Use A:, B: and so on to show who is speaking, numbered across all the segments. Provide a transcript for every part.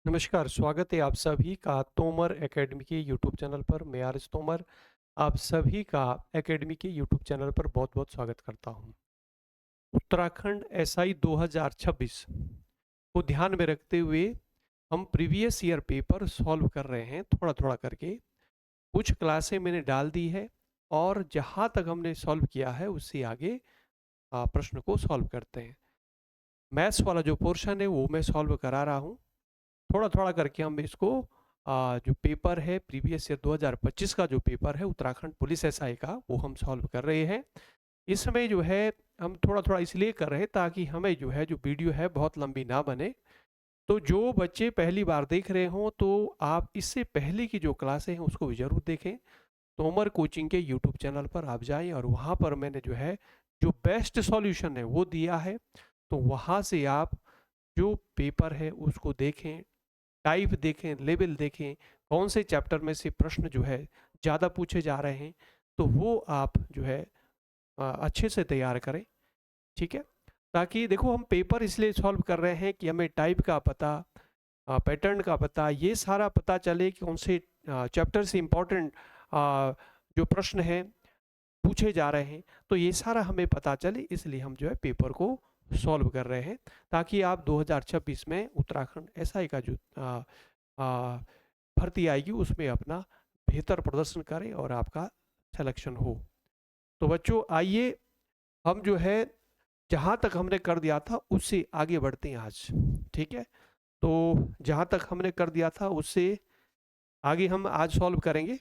A: नमस्कार, स्वागत है आप सभी का तोमर एकेडमी के यूट्यूब चैनल पर। मैं आर.एस. तोमर आप सभी का एकेडमी के यूट्यूब चैनल पर बहुत-बहुत स्वागत करता हूं। उत्तराखंड एसआई 2026 को ध्यान में रखते हुए हम प्रीवियस ईयर पेपर सॉल्व कर रहे हैं थोड़ा-थोड़ा करके। कुछ क्लासें मैंने डाल दी है और जहां तक हमने सॉल्व किया है उससे आगे प्रश्न को सॉल्व करते हैं। मैथ्स वाला जो पोर्शन है वो मैं सॉल्व करा रहा हूँ। थोड़ा-थोड़ा करके हम इसको जो पेपर है प्रीवियस ईयर 2025 का जो पेपर है उत्तराखंड पुलिस एसआई का वो हम सॉल्व कर रहे हैं। इसमें जो है हम थोड़ा-थोड़ा इसलिए कर रहे हैं ताकि हमें जो है जो वीडियो है बहुत लंबी ना बने। तो जो बच्चे पहली बार देख रहे हों तो आप इससे पहले की जो क्लासें हैं उसको भी ज़रूर देखें। तोमर कोचिंग के यूट्यूब चैनल पर आप जाएँ और वहाँ पर मैंने जो है जो बेस्ट सॉल्यूशन है वो दिया है। तो वहाँ से आप जो पेपर है उसको देखें, टाइप देखें, लेवल देखें, कौन से चैप्टर में से प्रश्न जो है ज़्यादा पूछे जा रहे हैं, तो वो आप जो है अच्छे से तैयार करें, ठीक है? ताकि देखो हम पेपर इसलिए सॉल्व कर रहे हैं कि हमें टाइप का पता, पैटर्न का पता, ये सारा पता चले कि कौन से चैप्टर से इम्पोर्टेंट जो प्रश्न हैं पूछे जा रहे हैं, तो ये सारा हमें पता चले इसलिए हम जो है पेपर को सॉल्व कर रहे हैं ताकि आप 2026 में उत्तराखंड एसआई का जो आ, भर्ती आएगी उसमें अपना बेहतर प्रदर्शन करें और आपका सिलेक्शन हो। तो बच्चों आइए हम जो है जहाँ तक हमने कर दिया था उससे आगे बढ़ते हैं आज, ठीक है? तो जहाँ तक हमने कर दिया था उससे आगे हम आज सॉल्व करेंगे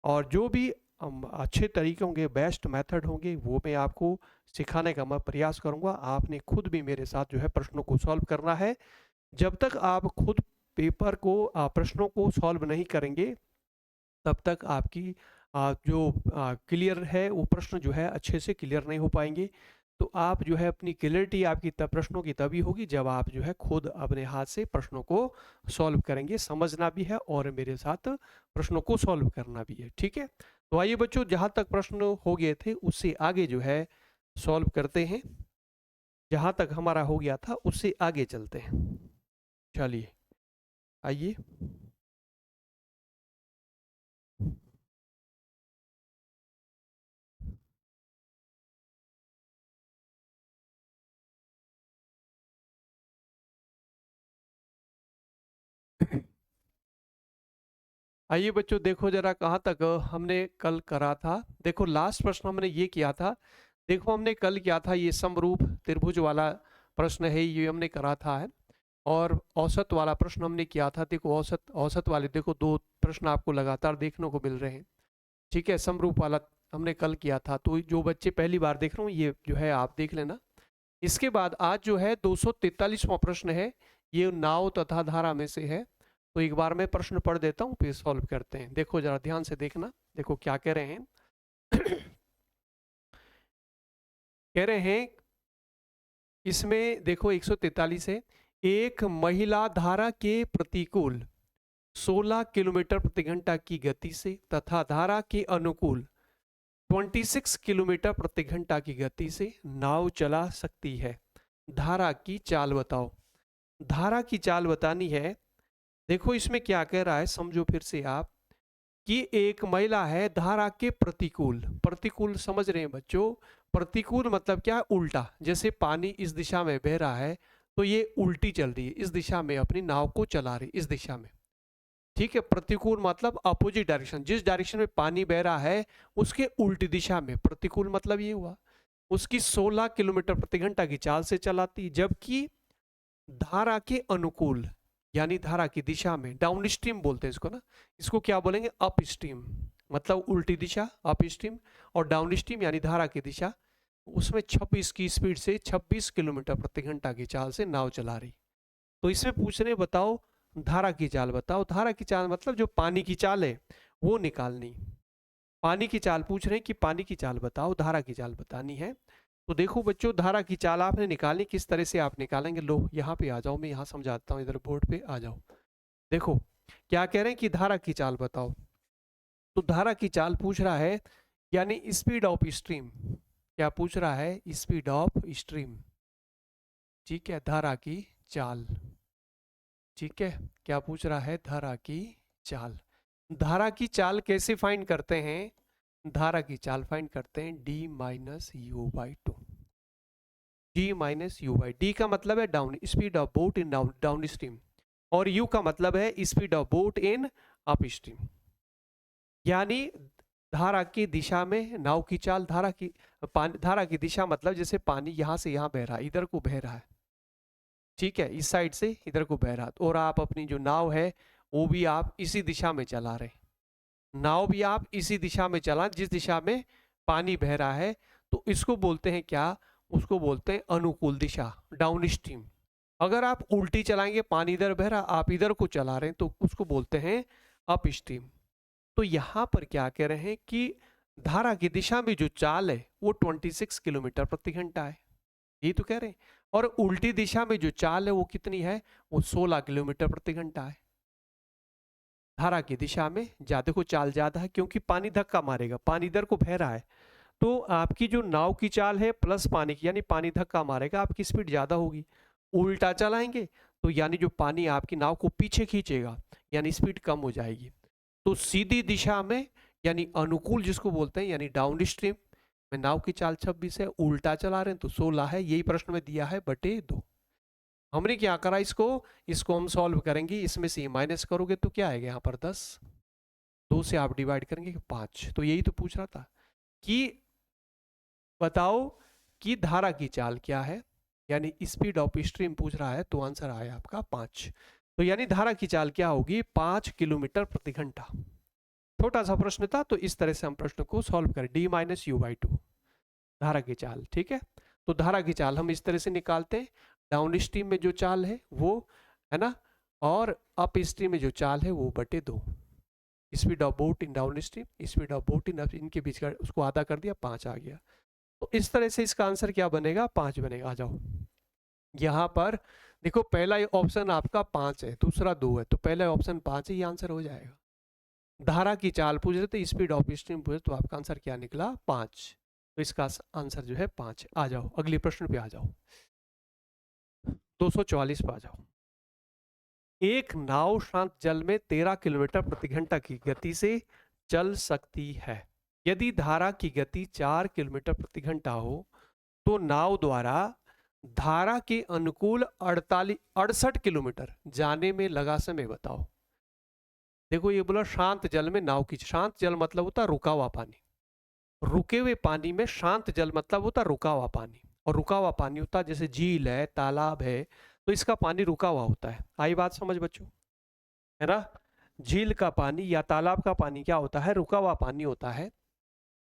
A: और जो भी अच्छे तरीके होंगे, बेस्ट मेथड होंगे वो मैं आपको सिखाने का मैं प्रयास करूंगा। आपने खुद भी मेरे साथ जो है प्रश्नों को सॉल्व करना है। जब तक आप खुद पेपर को प्रश्नों को सॉल्व नहीं करेंगे तब तक आपकी जो क्लियर है वो प्रश्न जो है अच्छे से क्लियर नहीं हो पाएंगे। तो आप जो है अपनी क्लियरिटी आपकी तब प्रश्नों की तभी होगी जब आप जो है खुद अपने हाथ से प्रश्नों को सॉल्व करेंगे, समझना भी है और मेरे साथ प्रश्नों को सॉल्व करना भी है, ठीक है? तो आइए बच्चों जहाँ तक प्रश्न हो गए थे उससे आगे जो है सॉल्व करते हैं। जहाँ तक हमारा हो गया था उससे आगे चलते हैं। चलिए आइए। आइए बच्चों देखो जरा कहाँ तक हमने कल करा था। देखो लास्ट प्रश्न हमने ये किया था। देखो हमने कल किया था ये समरूप त्रिभुज वाला प्रश्न है, ये हमने करा था है। और औसत वाला प्रश्न हमने किया था। देखो औसत औसत वाले देखो दो प्रश्न आपको लगातार देखने को मिल रहे हैं, ठीक है? समरूप वाला हमने कल किया था। तो जो बच्चे पहली बार देख रहे हो ये जो है आप देख लेना। इसके बाद आज जो है 243वां प्रश्न है, ये नाव तथा धारा में से है। तो एक बार मैं प्रश्न पढ़ देता हूँ फिर सॉल्व करते हैं। देखो जरा ध्यान से देखना, देखो क्या कह रहे हैं। कह रहे हैं इसमें देखो 143 है। एक महिला धारा के प्रतिकूल 16 किलोमीटर प्रति घंटा की गति से तथा धारा के अनुकूल 26 किलोमीटर प्रति घंटा की गति से नाव चला सकती है। धारा की चाल बताओ। धारा की चाल बतानी है। देखो इसमें क्या कह रहा है, समझो फिर से आप कि एक महिला है धारा के प्रतिकूल। प्रतिकूल समझ रहे हैं बच्चों? प्रतिकूल मतलब क्या? उल्टा। जैसे पानी इस दिशा में बह रहा है तो ये उल्टी चल रही है, इस दिशा में अपनी नाव को चला रही, इस दिशा में, ठीक है? प्रतिकूल मतलब अपोजिट डायरेक्शन, जिस डायरेक्शन में पानी बह रहा है उसके उल्टी दिशा में प्रतिकूल मतलब ये हुआ। उसकी 16 किलोमीटर प्रति घंटा की चाल से चलाती, जबकि धारा के अनुकूल यानी धारा की दिशा में, डाउन स्ट्रीम बोलते हैं इसको ना, इसको क्या बोलेंगे? अप स्ट्रीम, मतलब उल्टी दिशा अप स्ट्रीम। और डाउन स्ट्रीम यानी धारा की दिशा, उसमें 26 की स्पीड से 26 किलोमीटर प्रति घंटा की चाल से नाव चला रही। तो इसमें पूछ रहे बताओ धारा की चाल बताओ। धारा की चाल मतलब जो पानी की चाल है वो निकालनी। पानी की चाल पूछ रहे हैं कि पानी की चाल बताओ, धारा की चाल बतानी है। तो देखो बच्चों धारा की चाल आपने निकालनी, किस तरह से आप निकालेंगे? लो यहाँ पे आ जाओ, मैं यहाँ समझाता हूँ, इधर बोर्ड पे आ जाओ। देखो क्या कह रहे हैं कि धारा की चाल बताओ। तो धारा की चाल पूछ रहा है यानी स्पीड ऑफ स्ट्रीम। क्या पूछ रहा है? स्पीड ऑफ स्ट्रीम, ठीक है? धारा की चाल, ठीक है, क्या पूछ रहा है? धारा की चाल। धारा की चाल कैसे फाइंड करते हैं? धारा की चाल फाइंड करते हैं d minus you by two. d minus you by, D का मतलब है down, speed of boat in down stream, और u का मतलब है speed of boat in up stream. यानी धारा की दिशा में नाव की चाल, धारा की दिशा मतलब जैसे पानी यहां से यहां बह रहा है, इधर को बह रहा है, ठीक है, इस साइड से इधर को बह रहा है, और आप अपनी जो नाव है वो भी आप इसी दिशा में चला रहे, नाव भी आप इसी दिशा में चला जिस दिशा में पानी बह रहा है, तो इसको बोलते हैं क्या? उसको बोलते हैं अनुकूल दिशा, डाउन स्ट्रीम। अगर आप उल्टी चलाएंगे, पानी इधर बह रहा, आप इधर को चला रहे हैं, तो उसको बोलते हैं अप स्ट्रीम। तो यहां पर क्या कह रहे हैं कि धारा की दिशा में जो चाल है वो 26 किलोमीटर प्रति घंटा है, यही तो कह रहे हैं। और उल्टी दिशा में जो चाल है वो कितनी है? वो 16 किलोमीटर प्रति घंटा है। धारा की दिशा में ज्यादा को चाल ज्यादा है, क्योंकि पानी धक्का मारेगा, पानी इधर को बह रहा है, तो आपकी जो नाव की चाल है प्लस पानी की, यानी पानी धक्का मारेगा, आपकी स्पीड ज्यादा होगी। उल्टा चलाएंगे तो यानी जो पानी आपकी नाव को पीछे खींचेगा, यानी स्पीड कम हो जाएगी। तो सीधी दिशा में यानी अनुकूल जिसको बोलते हैं, यानी डाउन स्ट्रीम में नाव की चाल 26 है, उल्टा चला रहे हैं तो 16 है, यही प्रश्न में दिया है, बटे 2। हमने क्या करा, इसको हम सॉल्व करेंगे, इसमें से माइनस करोगे तो क्या आएगा यहाँ पर 10, 2 से आप डिवाइड करेंगे 5। तो यही तो पूछ रहा था कि बताओ कि धारा की चाल क्या है, यानी स्पीड ऑफ स्ट्रीम पूछ रहा है, तो आंसर आया आपका 5। तो यानी धारा की चाल क्या होगी? 5 किलोमीटर प्रति घंटा। छोटा सा प्रश्न था, तो इस तरह से हम प्रश्न को सॉल्व करें, d minus you by two, धारा की चाल, ठीक है। तो धारा की चाल हम इस तरह से निकालते हैं, डाउन स्ट्रीम में जो चाल है वो है ना, और अप स्ट्रीम में जो चाल है वो बटे 2। Speed of boat in down stream, speed of boat in up, इनके बीच का उसको आधा कर दिया, 5 आ गया। तो इस तरह से इसका आंसर क्या बनेगा? 5 बनेगा। आ जाओ यहाँ पर देखो, पहला ऑप्शन आपका 5 है, दूसरा 2 है, तो पहला ऑप्शन 5 है, ये आंसर हो जाएगा। धारा की चाल पूछ रहे थे, स्पीड ऑफ स्ट्रीम पूछ रहे, तो आपका आंसर क्या निकला? 5। तो इसका आंसर जो है 5। आ जाओ अगले प्रश्न पे, आ जाओ 244 पे आ जाओ। एक नाव शांत जल में 13 किलोमीटर प्रति घंटा की गति से चल सकती है। यदि धारा की गति 4 किलोमीटर प्रति घंटा हो तो नाव द्वारा धारा के अनुकूल 68 किलोमीटर जाने में लगा समय बताओ। देखो ये बोला शांत जल में नाव की, शांत जल मतलब होता है रुका हुआ पानी, रुके हुए पानी में शांत जल मतलब होता है रुका हुआ पानी, और रुका हुआ पानी होता है जैसे झील है, तालाब है, तो इसका पानी रुका हुआ होता है। आई बात समझ बच्चों, है ना? झील का पानी या तालाब का पानी क्या होता है? रुका हुआ पानी होता है।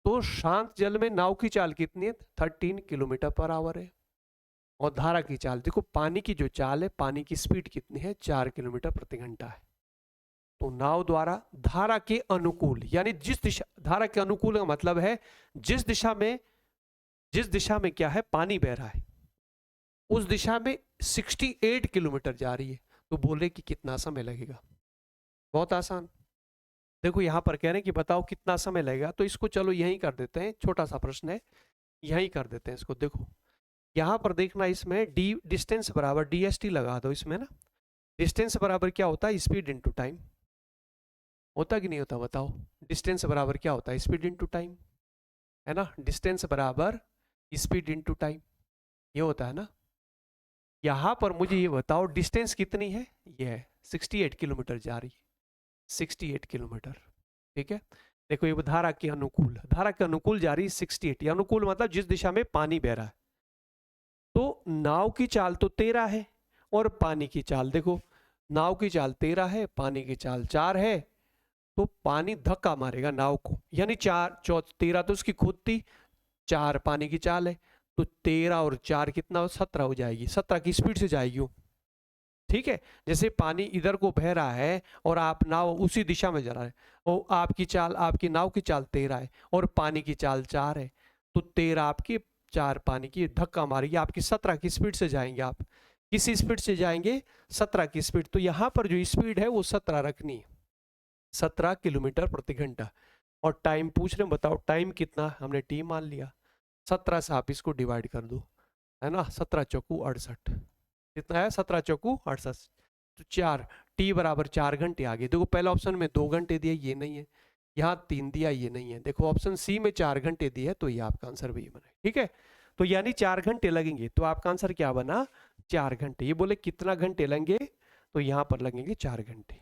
A: तो शांत जल में नाव की चाल कितनी है? 13 किलोमीटर पर आवर है। और धारा की चाल देखो, पानी की जो चाल है, पानी की स्पीड कितनी है? 4 किलोमीटर प्रति घंटा है। तो नाव द्वारा धारा के अनुकूल, यानी जिस दिशा, धारा के अनुकूल का मतलब है जिस दिशा में क्या है? पानी बह रहा है, उस दिशा में 68 किलोमीटर जा रही है। तो बोले कि कितना समय लगेगा? बहुत आसान। देखो यहां पर कह रहे हैं कि बताओ कितना समय लगेगा, तो इसको चलो यहीं कर देते हैं, छोटा सा प्रश्न है, यहीं कर देते हैं इसको। देखो यहां पर देखना, इसमें डी डिस्टेंस बराबर DST लगा दो इसमें ना। डिस्टेंस बराबर क्या होता है? Speed into time. होता कि नहीं होता बताओ? डिस्टेंस बराबर क्या होता है? स्पीड इनटू टाइम, है ना? डिस्टेंस बराबर स्पीड इनटू टाइम, ये होता है ना। यहां पर मुझे ये बताओ डिस्टेंस कितनी है? ये है 68 किलोमीटर जा रही है, 68 किलोमीटर, ठीक है। देखो ये धारा के अनुकूल, धारा के अनुकूल जा रही है 68, ये अनुकूल मतलब जिस दिशा में पानी बह रहा है। तो नाव की चाल तो 13 है, और पानी की चाल देखो, नाव की चाल 13 है, पानी की चाल 4 है, तो पानी धक्का मारेगा नाव को, यानी 13 तो उसकी खुद थी, 4 पानी की चाल है, तो 13 और 4 कितना? 17 हो जाएगी, 17 की स्पीड से जाएगी वो, ठीक है। जैसे पानी इधर को बह रहा है और आप नाव उसी दिशा में जा रहा है, और आपकी नाव की चाल 13 है और पानी की चाल 4 है, तो 13 आपकी, 4 पानी की, धक्का मारेगी, आपकी 17 की स्पीड से जाएंगे। आप किस स्पीड से जाएंगे? 17 की स्पीड। तो यहाँ पर जो स्पीड है वो 17 रखनी है, 17 किलोमीटर प्रति घंटा। और टाइम पूछ रहे हैं, बताओ टाइम कितना? हमने टी मान लिया, 17 से आप इसको डिवाइड कर दो, है ना, 17 चौकू 68, कितना है? 17 चौकू 68, तो 4, टी बराबर 4 घंटे आ गए। देखो पहला ऑप्शन में 2 घंटे दिया, ये नहीं है। यहाँ 3 दिया, ये नहीं है। देखो ऑप्शन सी में 4 घंटे दिया है, तो ये आपका आंसर भी बना। ठीक है, तो यानी 4 घंटे लगेंगे, तो आपका आंसर क्या बना? 4 घंटे। ये बोले कितना घंटे लगेंगे, तो यहाँ पर लगेंगे 4 घंटे।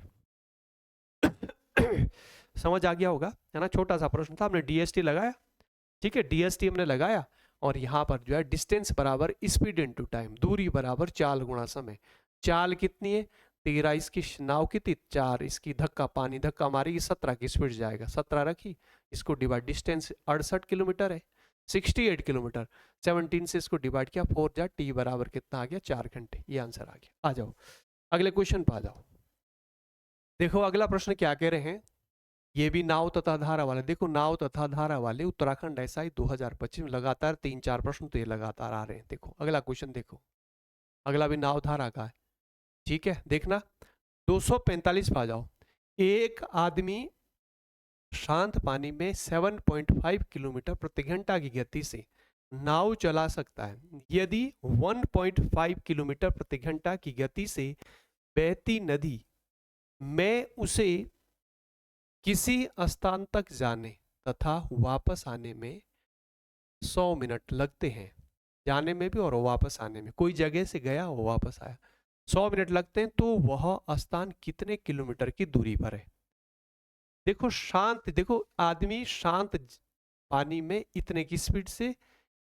A: समझ आ गया होगा, है ना? छोटा सा प्रश्न था, हमने डीएसटी लगाया। ठीक है, डीएसटी हमने लगाया, और यहाँ पर जो है डिस्टेंस बराबर स्पीड इनटू टाइम, दूरी बराबर चाल गुणा समय। चाल कितनी है? 13, इसकी नाव कितनी? 4, इसकी धक्का, पानी धक्का मारेगी 17 की स्पीड जाएगा, 17 रखी, इसको डिवाइड, डिस्टेंस 68 किलोमीटर है, 68 किलोमीटर, 17 से इसको डिवाइड किया, 4 जा, टी बराबर कितना आ गया? 4 घंटे। ये आंसर आ गया। आ जाओ अगले क्वेश्चन पर आ जाओ। देखो अगला प्रश्न क्या कह रहे हैं, ये भी नाव तथा धारा वाले। देखो नाव तथा धारा वाले उत्तराखंड एसआई 2025 में लगातार 3-4 प्रश्न तो ये लगातार आ रहे हैं। देखो अगला क्वेश्चन, देखो अगला भी नाव धारा का है। ठीक है, देखना 245 पे आ जाओ। एक आदमी शांत पानी में 7.5 किलोमीटर प्रति घंटा की गति से नाव चला सकता है यदि 1.5 किलोमीटर प्रति घंटा की गति से बहती नदी में उसे किसी स्थान तक जाने तथा वापस आने में 100 मिनट लगते हैं। जाने में भी और वापस आने में, कोई जगह से गया और वापस आया, 100 मिनट लगते हैं, तो वह स्थान कितने किलोमीटर की दूरी पर है? देखो शांत, देखो आदमी शांत पानी में इतने की स्पीड से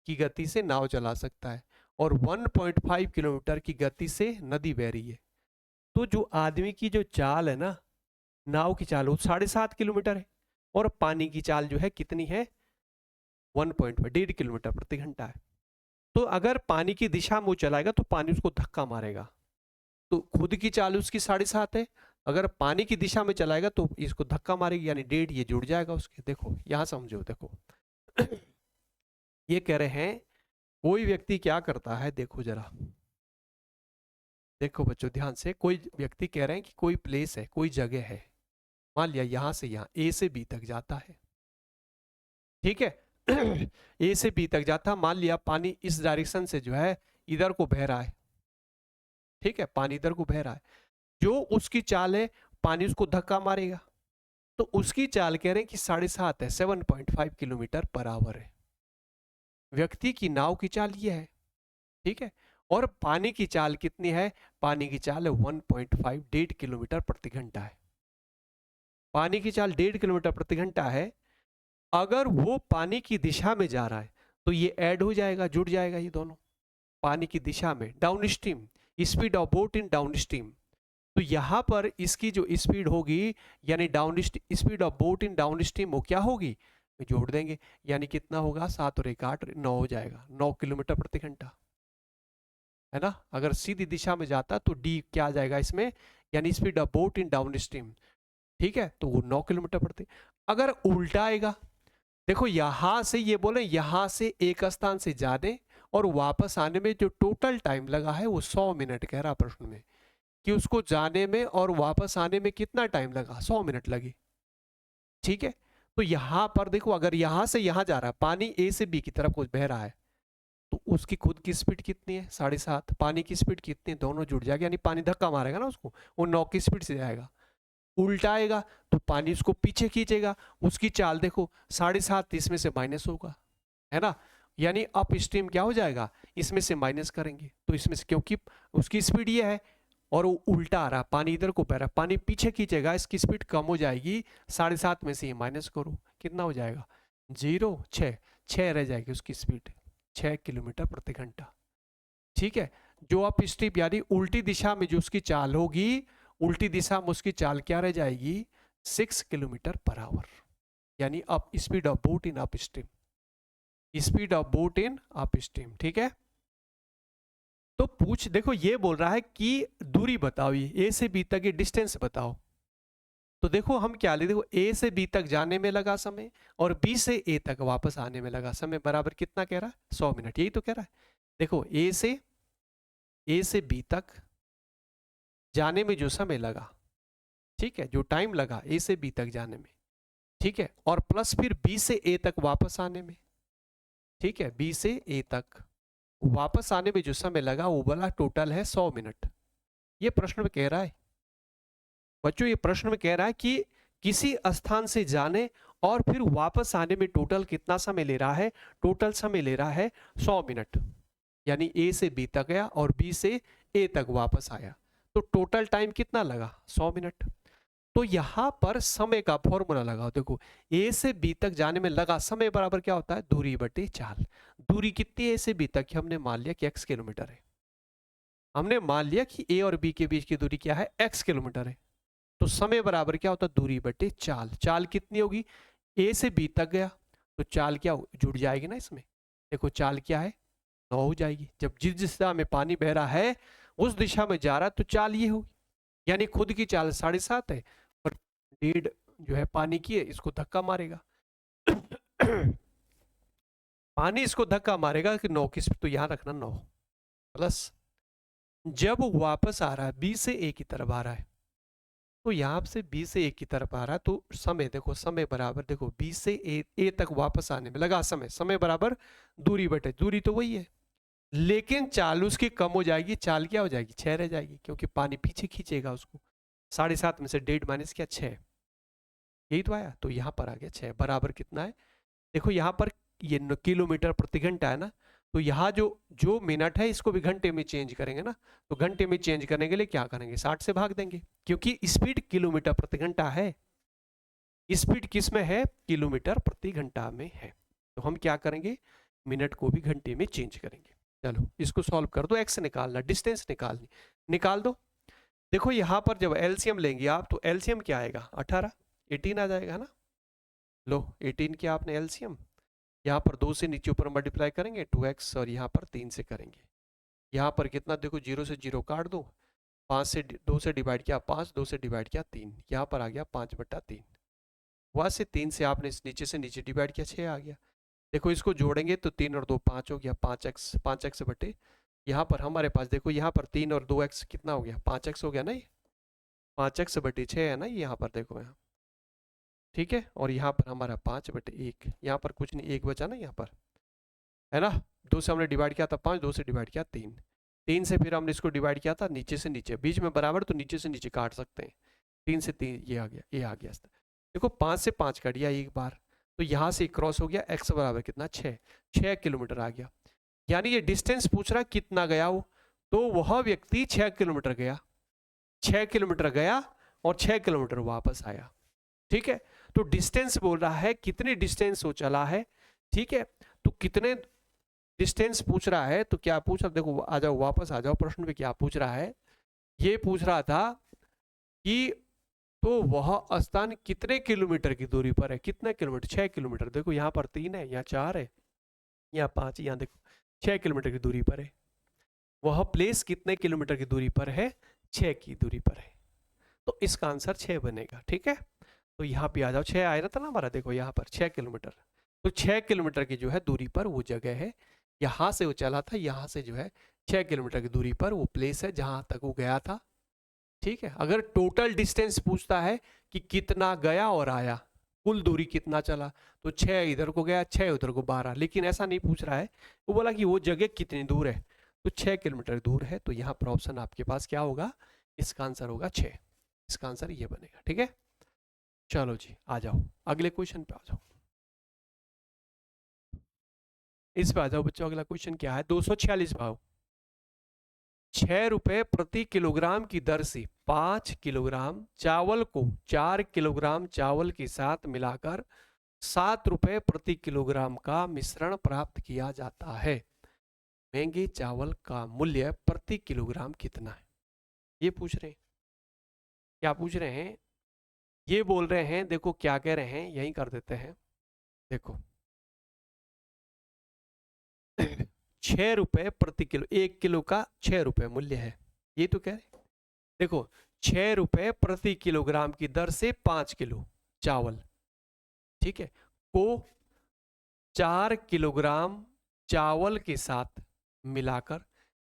A: की गति से नाव चला सकता है, और 1.5 किलोमीटर की गति से नदी बह रही है। तो जो आदमी की जो चाल है ना, नाव की चाल वो 7.5 किलोमीटर है, और पानी की चाल जो है कितनी है? 1.5 किलोमीटर प्रति घंटा है। तो अगर पानी की दिशा में वो चलाएगा तो पानी उसको धक्का मारेगा, तो खुद की चाल उसकी 7.5 है, अगर पानी की दिशा में चलाएगा तो इसको धक्का मारेगी, यानी 1.5 ये जुड़ जाएगा उसके। देखो यहां समझो, देखो ये कह रहे हैं कोई व्यक्ति क्या करता है, देखो जरा, देखो बच्चों ध्यान से, कोई व्यक्ति कह रहे हैं कि कोई प्लेस है, कोई जगह है, मान लिया यहां से यहां ए से बी तक जाता है। ठीक है, ए से बी तक जाता, मान लिया पानी इस डायरेक्शन से जो है इधर को बह रहा है। ठीक है, पानी इधर को बह रहा है, जो उसकी चाल है पानी उसको धक्का मारेगा, तो उसकी चाल कह रहे हैं कि 7.5 है, 7.5 किलोमीटर पर आवर है। व्यक्ति की नाव की चाल ये है। ठीक है, और पानी की चाल कितनी है? पानी की चाल है 1.5, 1.5 किलोमीटर प्रति घंटा है। पानी की चाल 1.5 किलोमीटर प्रति घंटा है। अगर वो पानी की दिशा में जा रहा है तो ये ऐड हो जाएगा, जुड़ जाएगा ये दोनों, पानी की दिशा में, down stream, speed of boat in down stream. तो यहां पर इसकी जो स्पीड होगी, यानी down speed of boat in down stream, वो क्या होगी? जोड़ देंगे, यानी कितना होगा? 7 और 1 8, 9 हो जाएगा, 9 किलोमीटर प्रति घंटा, है ना? अगर सीधी दिशा में जाता तो डी क्या आ जाएगा इसमें, यानी speed of boat in down stream. ठीक है, तो वो 9 किलोमीटर प्रति। अगर उल्टा आएगा, देखो यहां से ये बोले यहां से एक स्थान से जाने और वापस आने में जो टोटल टाइम लगा है वो 100 मिनट कह रहा प्रश्न में, कि उसको जाने में और वापस आने में कितना टाइम लगा? 100 मिनट लगे। ठीक है, तो यहां पर देखो, अगर यहां से यहां जा रहा है, पानी ए से बी की तरफ कुछ बह रहा है, तो उसकी खुद की स्पीड कितनी है? 7.5। पानी की स्पीड कितनी है? दोनों जुड़ जाएगा, यानी पानी धक्का मारेगा ना उसको, वो 9 की स्पीड से जाएगा। उल्टा आएगा तो पानी उसको पीछे खींचेगा, उसकी चाल देखो 7.5, इसमें से माइनस होगा, है ना? यानी अप स्ट्रीम क्या हो जाएगा? इसमें से माइनस करेंगे, तो इसमें से, क्योंकि उसकी स्पीड ये है और वो उल्टा आ रहा, पानी इधर को बह रहा, पानी पीछे खींचेगा, इसकी स्पीड कम हो जाएगी, 7.5 में से ये माइनस करो, कितना हो जाएगा? 0, 6 रह जाएगी उसकी स्पीड, 6 किलोमीटर प्रति घंटा। ठीक है, जो अप स्ट्रीम यानी उल्टी दिशा में जो उसकी चाल होगी, उल्टी दिशा में उसकी चाल क्या रह जाएगी? 6 किलोमीटर पर आवर, यानी up speed of boat in up stream, speed of boat in up stream. ठीक है, तो पूछ, देखो ये बोल रहा है कि दूरी बताओ, ये ए से बी तक ये डिस्टेंस बताओ। तो देखो हम क्या ले, देखो ए से बी तक जाने में लगा समय और बी से ए तक वापस आने में लगा समय, बराबर कितना कह रहा है? 100 मिनट, यही तो कह रहा है। देखो ए से बी तक जाने में जो समय लगा, ठीक है, जो टाइम लगा ए से बी तक जाने में, ठीक है, और प्लस फिर बी से ए तक वापस आने में, ठीक है, बी से ए तक वापस आने में जो समय लगा वो बोला टोटल है 100 मिनट। ये प्रश्न में कह रहा है बच्चों ये प्रश्न में कह रहा है कि किसी स्थान से जाने और फिर वापस आने में टोटल कितना समय ले रहा है? टोटल समय ले रहा है 100 मिनट। यानी ए से बी तक गया और बी से ए तक वापस आया, तो टोटल टाइम कितना लगा? 100 मिनट। तो यहां पर समय का फॉर्मूला लगाओ। देखो ए से बी तक जाने में लगा समय बराबर क्या होता है? दूरी बटे चाल। दूरी कितनी है ए से बी तक की? हमने मान लिया कि x किलोमीटर है। हमने मान लिया कि ए और बी के बीच की दूरी क्या है? x किलोमीटर है। तो समय बराबर क्या होता है? दूरी बटे चाल। चाल कितनी होगी? ए से बी तक गया तो चाल क्या जुड़ जाएगी ना इसमें। देखो चाल क्या है? 9 हो जाएगी। जब जिस दिशा में पानी बह रहा है उस दिशा में जा रहा है तो चाल ये होगी। यानी खुद की चाल 7.5 है और 1.5 जो है पानी की है, इसको धक्का मारेगा। पानी इसको धक्का मारेगा कि 9 किस, तो यहां रखना 9 प्लस जब वापस आ रहा है बी से ए की तरफ आ रहा है, तो यहां से बी से ए की तरफ आ रहा है तो समय देखो, समय बराबर देखो बी से ए तक वापस आने में लगा समय, समय बराबर दूरी बटे, दूरी तो वही है लेकिन चाल उसकी कम हो जाएगी। चाल क्या हो जाएगी? 6 रह जाएगी क्योंकि पानी पीछे खींचेगा उसको। 7.5 में से 1.5 माइनस क्या? 6। यही तो आया। तो यहाँ पर आ गया 6 बराबर कितना है? देखो यहाँ पर ये किलोमीटर प्रति घंटा है ना, तो यहाँ जो जो मिनट है इसको भी घंटे में चेंज करेंगे ना, तो घंटे में चेंज करने के लिए क्या करेंगे? 60 से भाग देंगे क्योंकि स्पीड किलोमीटर प्रति घंटा है। स्पीड किस में है? किलोमीटर प्रति घंटा में है। तो हम क्या करेंगे? मिनट को भी घंटे में चेंज करेंगे। चलो इसको सॉल्व कर दो। एक्स निकालना, डिस्टेंस निकालनी, निकाल दो। देखो यहां पर जब एलसीएम लेंगे आप तो एलसीएम क्या आएगा? 18, 18 आ जाएगा ना। लो 18 किया आपने एलसीएम, यहाँ पर 2 से नीचे ऊपर मल्टीप्लाई करेंगे 2x और यहाँ पर 3 से करेंगे। यहाँ पर कितना? देखो 0 से 0 काट दो, 5 से 2 से डिवाइड किया 5, 2 से डिवाइड किया 3, यहाँ पर आ गया 5/3। वहाँ से 3 से आपने इस नीचे से नीचे डिवाइड किया 6 आ गया। देखो इसको जोड़ेंगे तो 3 और 2 5 हो गया, 5x, 5x बटे यहाँ पर हमारे पास देखो यहाँ पर 3 और 2x कितना हो गया? 5x हो गया ना। ये 5x बटे 6 है ना यहाँ पर देखो यहाँ, ठीक है। और यहाँ पर हमारा 5/1, यहाँ पर कुछ नहीं, 1 बचा ना यहाँ पर, है ना। 2 से हमने डिवाइड किया था 5, 2 से डिवाइड किया 3, 3 से फिर हमने इसको डिवाइड किया था नीचे से नीचे, बीच में बराबर तो नीचे से नीचे काट सकते हैं। 3 से 3 ये आ गया, ये आ गया। देखो 5 से 5 कट गया एक बार, तो यहाँ से क्रॉस हो गया। x बराबर कितना? 6, 6 किलोमीटर आ गया। यानी ये डिस्टेंस पूछ रहा कितना गया वो, तो वह व्यक्ति 6 किलोमीटर गया, 6 किलोमीटर गया और 6 किलोमीटर वापस आया। ठीक है, तो डिस्टेंस बोल रहा है कितनी डिस्टेंस वो चला है। ठीक है, तो कितने डिस्टेंस पूछ रहा है, तो क्या पूछ रहा, देखो आ जाओ वापस आ जाओ प्रश्न पे। क्या पूछ रहा है? ये पूछ रहा था कि तो वह स्थान कितने किलोमीटर की दूरी पर है? कितने किलोमीटर? 6 किलोमीटर। देखो यहाँ पर 3 है, यहाँ 4 है, यहाँ 5, यहाँ देखो 6 किलोमीटर की दूरी पर है। वह प्लेस कितने किलोमीटर की दूरी पर है? 6 की दूरी पर है। तो इसका आंसर 6 बनेगा। ठीक है, तो यहाँ पे आ जाओ, 6 आया था ना हमारा, देखो यहाँ पर 6 किलोमीटर। तो 6 किलोमीटर की जो है दूरी पर वो जगह है, यहाँ से वो चला था, यहाँ से जो है 6 किलोमीटर की दूरी पर वो प्लेस है जहाँ तक वो गया था। ठीक है, अगर टोटल डिस्टेंस पूछता है कि कितना गया और आया, कुल दूरी कितना चला, तो 6 इधर को गया, 6 उधर को 12, लेकिन ऐसा नहीं पूछ रहा है। वो बोला कि वो जगह कितनी दूर है, तो 6 किलोमीटर दूर है। तो यहाँ पर ऑप्शन आपके पास क्या होगा? इसका आंसर होगा 6। इसका आंसर ये बनेगा। ठीक है, चलो जी आ जाओ अगले क्वेश्चन पे आ जाओ। इस पे आ जाओ बच्चों। अगला क्वेश्चन क्या है? 246 भाव। 6 रुपए प्रति किलोग्राम की दर से 5 किलोग्राम चावल को 4 किलोग्राम चावल के साथ मिलाकर 7 रुपए प्रति किलोग्राम का मिश्रण प्राप्त किया जाता है। महंगे चावल का मूल्य प्रति किलोग्राम कितना है? ये पूछ रहे हैं। क्या पूछ रहे हैं? ये बोल रहे हैं, देखो क्या कह रहे हैं, यही कर देते हैं। देखो 6 रुपए प्रति किलो, 1 किलो का 6 रुपए मूल्य है, ये तो कह रहे। देखो 6 रुपए प्रति किलोग्राम की दर से 5 किलो चावल, ठीक है, को 4 किलोग्राम चावल के साथ मिलाकर,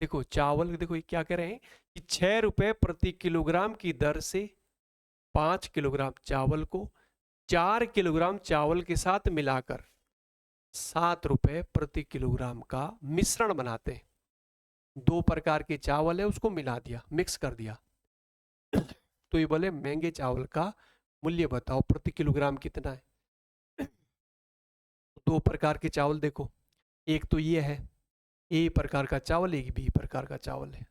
A: देखो चावल, देखो ये क्या कह रहे हैं कि 6 रुपए प्रति किलोग्राम की दर से 5 किलोग्राम चावल को 4 किलोग्राम चावल के साथ मिलाकर 7 रुपए प्रति किलोग्राम का मिश्रण बनाते हैं। 2 प्रकार के चावल है, उसको मिला दिया, मिक्स कर दिया, तो ये बोले महंगे चावल का मूल्य बताओ प्रति किलोग्राम कितना है। दो प्रकार के चावल देखो, एक तो ये है ए प्रकार का चावल, एक बी प्रकार का चावल है।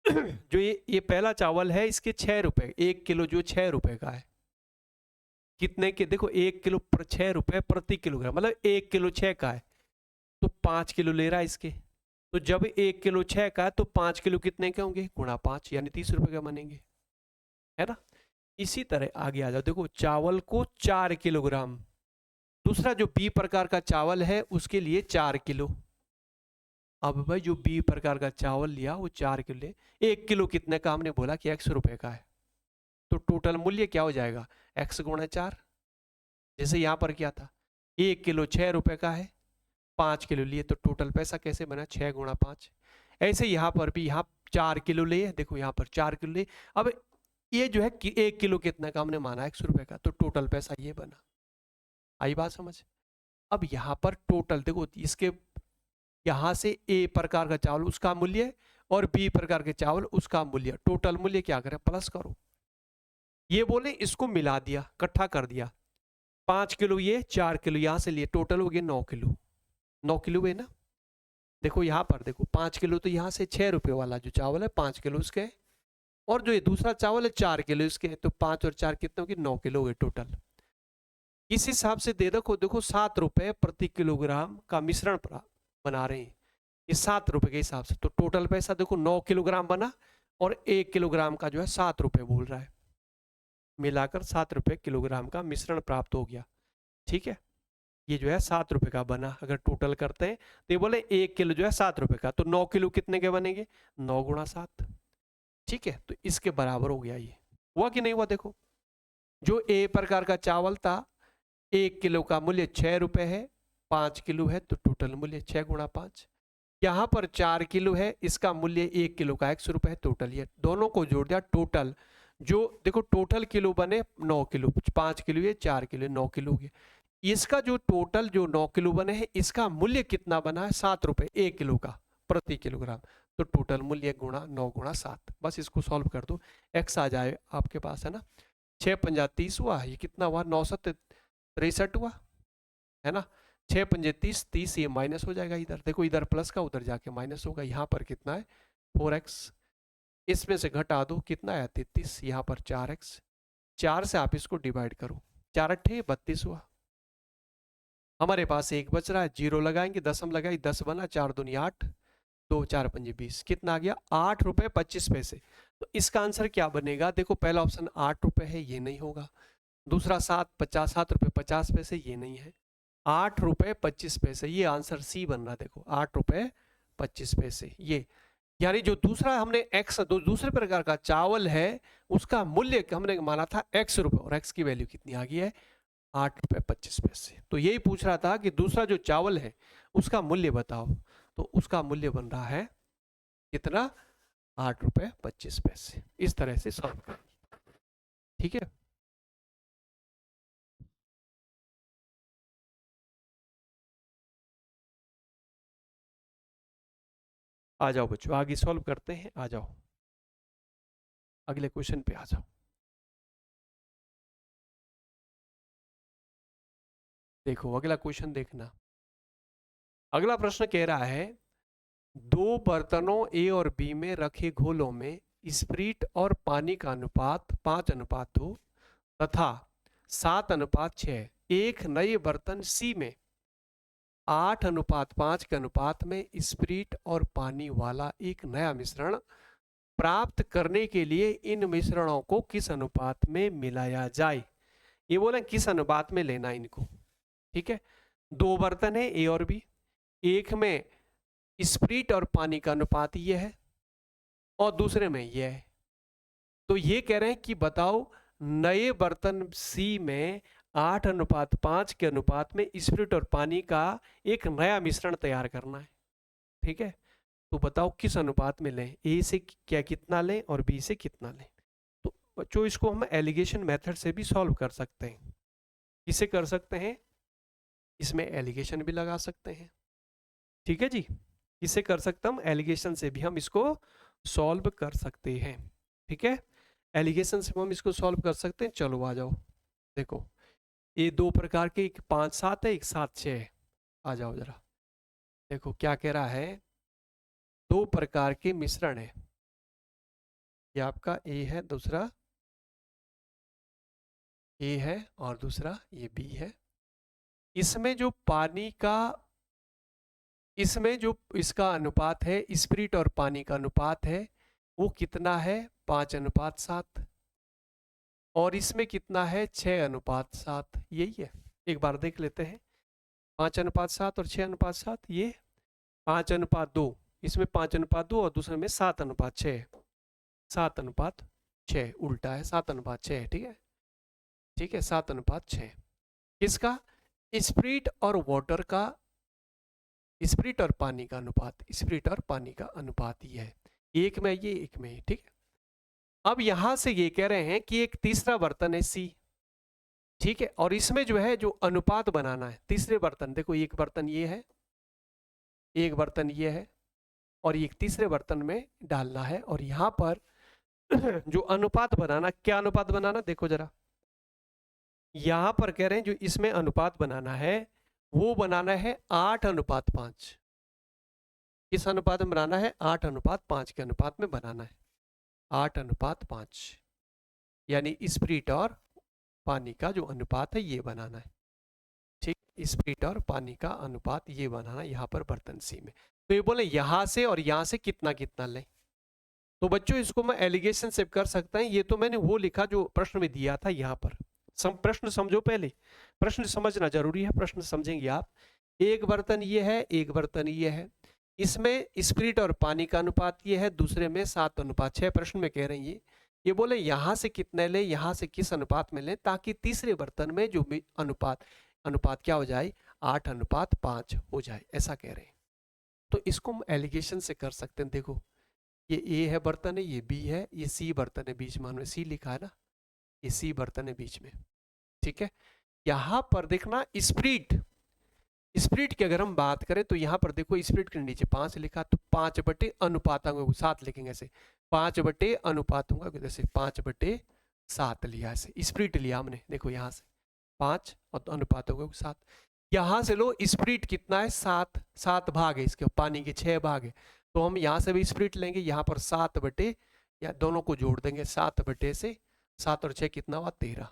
A: जो ये पहला चावल है इसके 6 रुपए, 1 किलो जो 6 रुपए का है। कितने के देखो 1 किलो 6 रुपए प्रति किलोग्राम, मतलब 1 किलो 6 का है तो 5 किलो ले रहा है इसके। तो जब 1 किलो 6 का है तो 5 किलो कितने के होंगे, गुणा 5 यानी 30 रुपए का बनेंगे, है ना। इसी तरह आगे आ जाओ, देखो चावल को 4 किलोग्राम, दूसरा जो बी प्रकार का चावल है उसके लिए 4 किलो। अब भाई जो बी प्रकार का चावल लिया वो 4 किलो ले, 1 किलो कितने का हमने बोला कि x रुपए का है, तो टोटल मूल्य क्या हो जाएगा x गुणा 4, जैसे यहां पर क्या था 1 किलो 6 रुपए का है, 5 किलो लिए तो टोटल पैसा कैसे बना 6 गुणा 5। ऐसे यहाँ पर भी यहाँ 4 किलो लिए, देखो यहाँ पर 4 किलो लिए। अब ये जो है कि 1 किलो कितना का हमने माना x रुपए का, तो टोटल पैसा ये बना। आई बात समझ। अब यहाँ पर टोटल देखो, इसके यहाँ से ए प्रकार का चावल उसका मूल्य और बी प्रकार के चावल उसका मूल्य, टोटल मूल्य क्या करें प्लस करो। ये बोले इसको मिला दिया, इकट्ठा कर दिया, 5 किलो ये 4 किलो यहाँ से लिए, टोटल हो गया 9 किलो। 9 किलो है ना, देखो यहाँ पर देखो 5 किलो तो यहाँ से 6 रुपए वाला जो चावल है 5 किलो उसके, और जो ये दूसरा चावल है 4 किलो इसके, तो 5 और 4 कितने हो गए 9 किलो हुए टोटल। इस हिसाब से दे रखो, देखो 7 रुपए प्रति किलोग्राम का मिश्रण बना रहे हैं, ये 7 रुपए के हिसाब से, तो टोटल पैसा देखो 9 किलोग्राम बना और 1 किलोग्राम का जो है 7 रुपए बोल रहा है, मिलाकर 7 रुपए किलोग्राम का मिश्रण प्राप्त हो गया। ठीक है, ये जो है 7 रुपए का बना। अगर टोटल करते हैं तो ये बोले 1 किलो जो है 7 रुपए का, तो 9 किलो कितने के बनेंगे 9 गुणा 7। ठीक है, तो इसके बराबर हो गया। ये हुआ कि नहीं हुआ, देखो जो ए प्रकार का चावल था 1 किलो का मूल्य 6 रुपए है, 5 किलो है तो टोटल मूल्य 6 गुणा 5। यहाँ पर 4 किलो है, इसका मूल्य 1 किलो का x रुपए है, टोटल ये दोनों को जोड़ दिया, टोटल जो देखो टोटल किलो बने 9 किलो, 5 किलो ये 4 किलो 9 किलो हो गया। इसका जो टोटल जो 9 किलो बने हैं इसका मूल्य कितना बना है 7 रुपए 1 किलो का प्रति किलोग्राम, तो टोटल मूल्य गुणा 9 गुणा 7। बस इसको सॉल्व कर दो, x आ जाए आपके पास, है ना। 6 पंजा 30 हुआ, ये कितना हुआ 9 7 63 हुआ, है ना। 6 पंजे 30, 30 ये माइनस हो जाएगा इधर, देखो इधर प्लस का उधर जाके माइनस होगा। यहाँ पर कितना है 4x, इसमें से घटा दो कितना है 33, यहाँ पर 4x, 4 से आप इसको डिवाइड करो, 4 अट्ठे 32 हुआ। हमारे पास एक बच रहा है, जीरो लगाएंगे, दसम लगाई 10 बना, 4 दूनी 8, 2 4 पंजे 20, कितना आ गया 8 रुपए 25 पैसे। तो इसका आंसर क्या बनेगा, देखो पहला ऑप्शन 8 रुपए है, ये नहीं होगा। दूसरा 7 रुपए 50 पैसे, ये नहीं है। 8 रुपए 25 पैसे, ये आंसर सी बन रहा है। देखो 8 रुपए 25 पैसे, ये यानी जो दूसरा हमने एक्स दूसरे प्रकार का चावल है उसका मूल्य हमने माना था x रुपए, और x की वैल्यू कितनी आ गई है 8 रुपए 25 पैसे। तो यही पूछ रहा था कि दूसरा जो चावल है उसका मूल्य बताओ, तो उसका मूल्य बन रहा है कितना 8 रुपए 25 पैसे। इस तरह से सॉल्व करें, ठीक है। आ जाओ बच्चों, आगे सॉल्व करते हैं, आ जाओ अगले क्वेश्चन पे आ जाओ। देखो अगला क्वेश्चन देखना, अगला प्रश्न कह रहा है दो बर्तनों ए और बी में रखे घोलों में स्प्रिट और पानी का अनुपात 5:2 तथा 7:6, एक नए बर्तन सी में 8:5 के अनुपात में स्प्रिट और पानी वाला एक नया मिश्रण प्राप्त करने के लिए इन मिश्रणों को किस अनुपात में मिलाया जाए। ये बोले किस अनुपात में लेना इनको, ठीक है। दो बर्तन है ए और बी, एक में स्प्रिट और पानी का अनुपात ये है और दूसरे में ये है। तो ये कह रहे हैं कि बताओ नए बर्तन सी में 8:5 के अनुपात में स्प्रिट और पानी का एक नया मिश्रण तैयार करना है, ठीक है। तो बताओ किस अनुपात में लें, ए से क्या कितना लें और बी से कितना लें। तो बच्चों इसको हम एलिगेशन मेथड से भी सॉल्व कर सकते हैं। किसे कर सकते हैं, इसमें एलिगेशन भी लगा सकते हैं, ठीक है जी। इसे कर सकता हूं एलिगेशन से भी हम इसको सॉल्व कर सकते हैं, ठीक है। एलिगेशन से हम इसको सॉल्व कर सकते हैं। चलो आ जाओ, देखो ये दो प्रकार के, एक 5-7 है, एक 7-6 है। आ जाओ जरा, देखो क्या कह रहा है, दो प्रकार के मिश्रण है। ये आपका ए है, दूसरा ए है और दूसरा ये बी है। इसमें जो पानी का, इसमें जो इसका अनुपात है, स्पिरिट और पानी का अनुपात है, वो कितना है, 5:7। और इसमें कितना है, 6:7। यही है, एक बार देख लेते हैं। 5:7 और 6:7, ये 5:2, इसमें 5:2 और दूसरे में 7:6। 7:6 उल्टा है, 7:6 है, ठीक है, ठीक है, 7:6। किसका, स्पिरिट और वाटर का, स्पिरिट और पानी का अनुपात, स्पिरिट और पानी का अनुपात ये है, एक में ये, एक में ये, ठीक है। अब यहां से ये कह रहे हैं कि एक तीसरा बर्तन है सी, ठीक है, और इसमें जो है जो अनुपात बनाना है, तीसरे बर्तन, देखो एक बर्तन ये है, एक बर्तन ये है, और एक तीसरे बर्तन में डालना है। और यहां पर जो अनुपात बनाना, क्या अनुपात बनाना, देखो जरा, यहां पर कह रहे हैं जो इसमें अनुपात बनाना है वो बनाना है 8:5। किस अनुपात में बनाना है, 8:5 के अनुपात में बनाना है, 8:5, यानी स्पिरिट और पानी का जो अनुपात है ये बनाना है, ठीक, स्पिरिट और पानी का अनुपात ये बनाना है यहाँ पर बर्तन सी में। तो ये बोले यहां से और यहां से कितना कितना लें। तो बच्चों इसको मैं एलिगेशन से कर सकता है, ये तो मैंने वो लिखा जो प्रश्न में दिया था यहाँ पर। प्रश्न समझो, पहले प्रश्न समझना जरूरी है, प्रश्न समझेंगे आप। एक बर्तन ये है, एक बर्तन ये है, इसमें स्पिरिट और पानी का अनुपात ये है, दूसरे में 7:6। प्रश्न में कह रहे हैं ये बोले यहां से कितने लें, यहां से किस अनुपात में लें, ताकि तीसरे बर्तन में जो भी अनुपात अनुपात क्या हो जाए, 8:5 हो जाए, ऐसा कह रहे हैं। तो इसको हम एलिगेशन से कर सकते हैं। देखो ये ए है बर्तन है, ये बी है, ये सी बर्तन है, बीच में सी लिखा है ना, ये सी बर्तन है बीच में, ठीक है। यहां पर देखना स्पिरिट, स्पिरिट की अगर हम बात करें तो यहां पर देखो स्पिरिट के नीचे 5 लिखा, तो 5/7 लिखेंगे ऐसे, 5/7 जैसे 5/7 लिया, ऐसे स्पिरिट लिया हमने, देखो यहां से 5 और अनुपात होगा 7। यहां से लो स्पिरिट कितना है, 7 भाग है इसके, पानी के 6 भाग है, तो हम यहां से भी स्पिरिट लेंगे, यहां पर 7 या दोनों को जोड़ देंगे, 7 और 6 कितना हुआ, 13।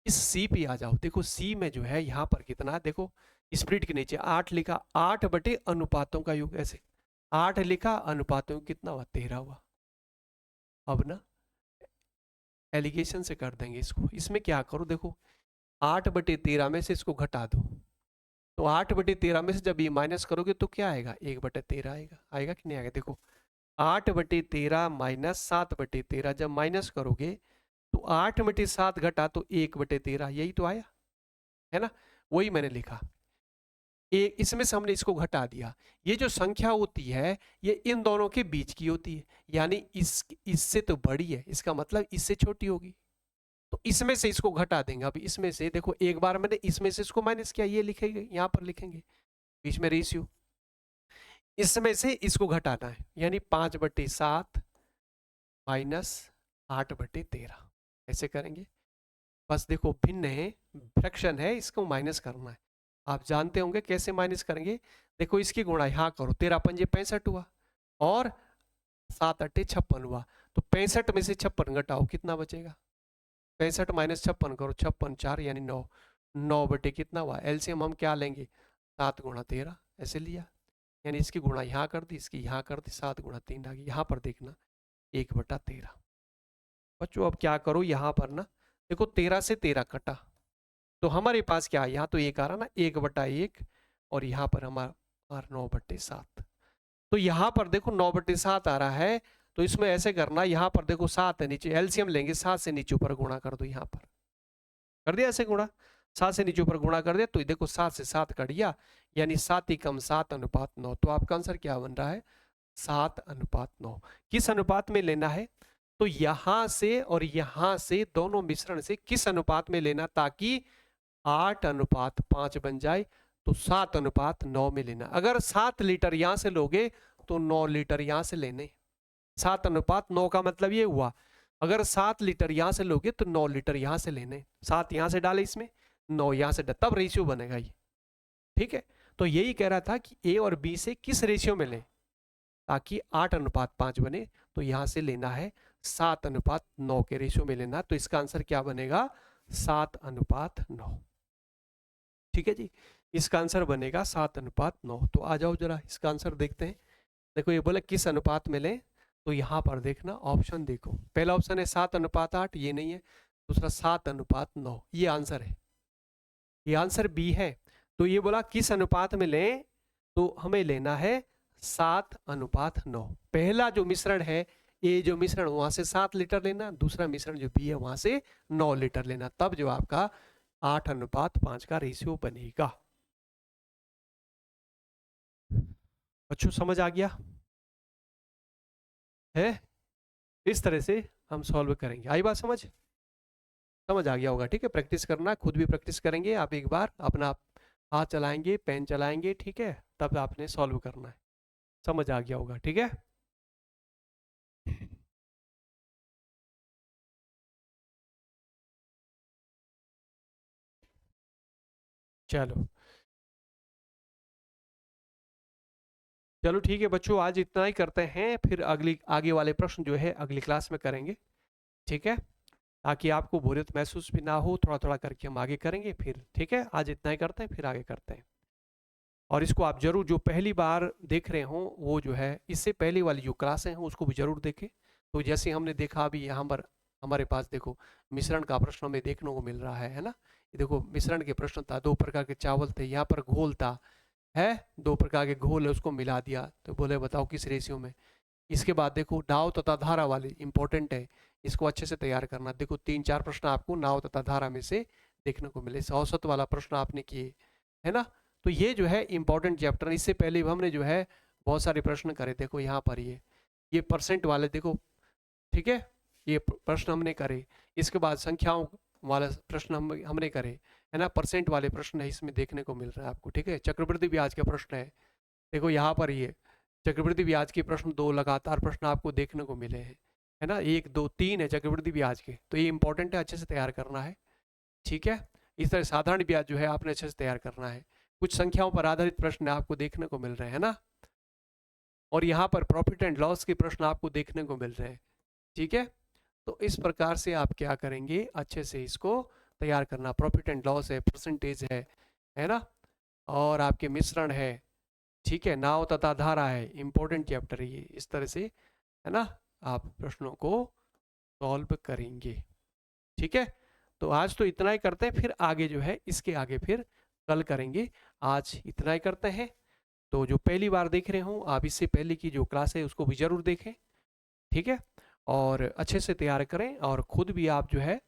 A: इस सी पे आ जाओ, देखो सी में जो है यहाँ पर कितना है, देखो स्प्लिट के नीचे 8 लिखा, 8/अनुपातों का योग, ऐसे 8 लिखा, अनुपातों कितना हुआ, 13 हुआ। अब ना एलिगेशन से कर देंगे इसको। इसमें क्या करो, देखो 8/13 में से इसको घटा दो, तो 8/13 में से जब ये माइनस करोगे तो क्या आएगा, 1/13 आएगा, आएगा कि नहीं आएगा। देखो 8/13 माइनस 7/13 जब माइनस करोगे तो 8/7 घटा तो 1/13, यही तो आया है ना, वही मैंने लिखा। एक इसमें से हमने इसको घटा दिया, ये जो संख्या होती है ये इन दोनों के बीच की होती है, यानी इससे तो बड़ी है, इसका मतलब इससे छोटी होगी, तो इसमें से इसको घटा देंगे। अब इसमें से देखो एक बार मैंने इसमें से इसको माइनस किया, ये लिखेंगे यहाँ पर लिखेंगे बीच में रेशियो, इसमें से इसको घटाना है, यानी 5/7 माइनस 8/13 ऐसे करेंगे। बस देखो भिन्न है, फ्रैक्शन है, इसको माइनस करना है, आप जानते होंगे कैसे माइनस करेंगे। देखो इसकी गुणा यहाँ करो, 13×5 65 हुआ और 7×8 56 हुआ, तो 65 में से 56 घटाओ कितना बचेगा, 65 माइनस 56 करो, 56×4 यानी 9, 9 कितना हुआ, एलसीएम हम क्या लेंगे, 7×13 ऐसे लिया, यानी इसकी गुणा यहाँ कर दी, इसकी यहाँ कर दी, 7×3 आ गई। यहाँ पर देखना 1/13। बच्चों अब क्या करो, यहाँ पर ना देखो 13 से 13 कटा, तो हमारे पास क्या है, यहाँ तो 1 आ रहा ना, 1/1, और यहाँ पर हमारा 9/7, तो यहाँ पर देखो 9/7 आ रहा है, तो इसमें ऐसे करना, यहाँ पर देखो 7 है नीचे, एलसीएम लेंगे, 7 से नीचे ऊपर गुणा कर दो, यहाँ पर कर दिया ऐसे गुणा, 7 से नीचे ऊपर गुणा कर दिया, तो देखो 7 से 7 कट गया, यानी 7:7 तो आपका आंसर क्या बन रहा है, 7:9। किस अनुपात में लेना है, तो यहां से और यहां से दोनों मिश्रण से किस अनुपात में लेना, ताकि 8:5 बन जाए, तो 7:9 में लेना। अगर 7 लीटर यहां से लोगे तो 9 लीटर यहां से लेने, 7:9 का मतलब ये हुआ अगर 7 लीटर यहाँ से लोगे तो 9 लीटर यहाँ से लेने, 7 यहाँ से डाले इसमें, 9 यहाँ से तब रेशियो बनेगा ये। ठीक है, तो यही कह रहा था कि ए और बी से किस रेशियो में लें ताकि 8:5 बने, तो यहाँ से लेना है 7:9 के रेशियो में लेना। तो इसका आंसर क्या बनेगा? 7:9। ठीक है जी, इसका आंसर बनेगा 7:9। तो आ जाओ जरा इसका आंसर देखते हैं। देखो ये बोला किस अनुपात में लें, तो यहाँ पर देखना ऑप्शन देखो, पहला ऑप्शन है 7:8, ये नहीं है। दूसरा 7:9, ये आंसर है, ये आंसर बी है। तो ये बोला किस अनुपात में लें, तो हमें लेना है 7:9। पहला जो मिश्रण है, ये जो मिश्रण वहां से 7 लीटर लेना, दूसरा मिश्रण जो बी है वहां से 9 लीटर लेना, तब जो आपका 8:5 का रेशियो बनेगा। अच्छो समझ आ गया है? इस तरह से हम सॉल्व करेंगे। आई बात समझ? समझ आ गया होगा। ठीक है, प्रैक्टिस करना, खुद भी प्रैक्टिस करेंगे आप। एक बार अपना हाथ चलाएंगे, पेन चलाएंगे, ठीक है, तब आपने सॉल्व करना है। समझ आ गया होगा। ठीक है, चलो चलो ठीक है बच्चों, आज इतना ही करते हैं, फिर अगली आगे वाले प्रश्न जो है अगली क्लास में करेंगे। ठीक है, ताकि आपको बोरियत महसूस भी ना हो, थोड़ा थोड़ा करके हम आगे करेंगे फिर। ठीक है, आज इतना ही करते हैं, फिर आगे करते हैं। और इसको आप जरूर, जो पहली बार देख रहे हो वो जो है इससे पहले वाली जो क्लासें हैं उसको भी जरूर देखें। तो जैसे हमने देखा अभी यहाँ पर हमारे पास देखो मिश्रण का प्रश्न हमें देखने को मिल रहा है ना। ये देखो मिश्रण के प्रश्न था, 2 प्रकार के चावल थे, यहाँ पर घोल था, है 2 प्रकार के घोल है, उसको मिला दिया, तो बोले बताओ किस रेशियो में। इसके बाद देखो नाव तथा धारा वाली इंपॉर्टेंट है, इसको अच्छे से तैयार करना। देखो 3-4 प्रश्न आपको नाव तथा धारा में से देखने को मिले, औसत वाला प्रश्न आपने किए, है ना। तो ये जो है इंपॉर्टेंट चैप्टर, इससे पहले हमने जो है बहुत सारे प्रश्न करे। देखो यहाँ पर ये परसेंट वाले देखो, ठीक है, ये प्रश्न हमने करे। इसके बाद संख्याओं वाला प्रश्न हमने करे, है ना, परसेंट वाले प्रश्न है इसमें देखने को मिल रहा है आपको। ठीक है, चक्रवृद्धि ब्याज का प्रश्न है, देखो यहाँ पर ये चक्रवृद्धि ब्याज के प्रश्न 2 लगातार प्रश्न आपको देखने को मिले हैं, है ना, 1 2 3 है चक्रवृद्धि ब्याज के, तो ये इंपॉर्टेंट है, अच्छे से तैयार करना है। ठीक है, इस तरह साधारण ब्याज जो है आपने अच्छे से तैयार करना है। कुछ संख्याओं पर आधारित प्रश्न आपको देखने को मिल रहे हैं ना, और यहाँ पर प्रॉफिट एंड लॉस के प्रश्न आपको देखने को मिल रहे हैं। ठीक है, तो इस प्रकार से आप क्या करेंगे, अच्छे से इसको तैयार करना। प्रॉफिट एंड लॉस है, परसेंटेज है ना, और आपके मिश्रण है, ठीक है, नाव तथा धारा है, इंपॉर्टेंट चैप्टर है ये। इस तरह से, है ना, आप प्रश्नों को सॉल्व करेंगे। ठीक है, तो आज तो इतना ही करते हैं, फिर आगे जो है इसके आगे फिर कल करेंगे। आज इतना ही करते हैं। तो जो पहली बार देख रहे हो आप, इससे पहले की जो क्लास है उसको भी जरूर देखें। ठीक है, और अच्छे से तैयार करें, और खुद भी आप जो है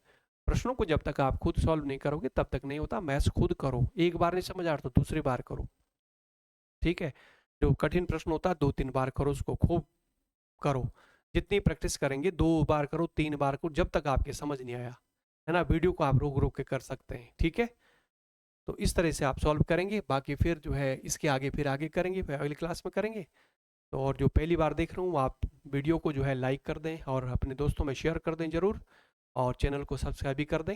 A: प्रश्नों को जब तक आप खुद सॉल्व नहीं करोगे तब तक नहीं होता। मैथ्स खुद करो, एक बार नहीं समझ आ रहा तो दूसरी बार करो। ठीक है, जो कठिन प्रश्न होता है 2-3 बार करो, उसको खूब करो। जितनी प्रैक्टिस करेंगे, 2 बार करो, 3 बार करो, जब तक आपके समझ नहीं आया, है ना। वीडियो को आप रोक रोक के कर सकते हैं। ठीक है, तो इस तरह से आप सॉल्व करेंगे। बाकी फिर जो है इसके आगे फिर आगे करेंगे, फिर अगली क्लास में करेंगे। तो और जो पहली बार देख रहे हो आप वीडियो को जो है लाइक कर दें और अपने दोस्तों में शेयर कर दें ज़रूर, और चैनल को सब्सक्राइब भी कर दें।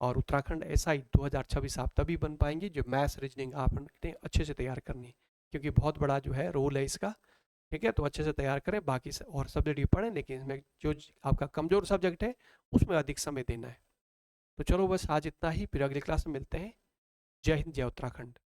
A: और उत्तराखंड SI 2026 आप तभी बन पाएंगे जो मैथ्स रीजनिंग आपने अच्छे से तैयार करनी है, क्योंकि बहुत बड़ा जो है रोल है इसका। ठीक है, तो अच्छे से तैयार करें, बाकी और सब्जेक्ट भी पढ़ें, लेकिन इसमें जो आपका कमज़ोर सब्जेक्ट है उसमें अधिक समय देना है। तो चलो बस आज इतना ही, फिर अगली क्लास में मिलते हैं। जय हिंद, जय उत्तराखंड।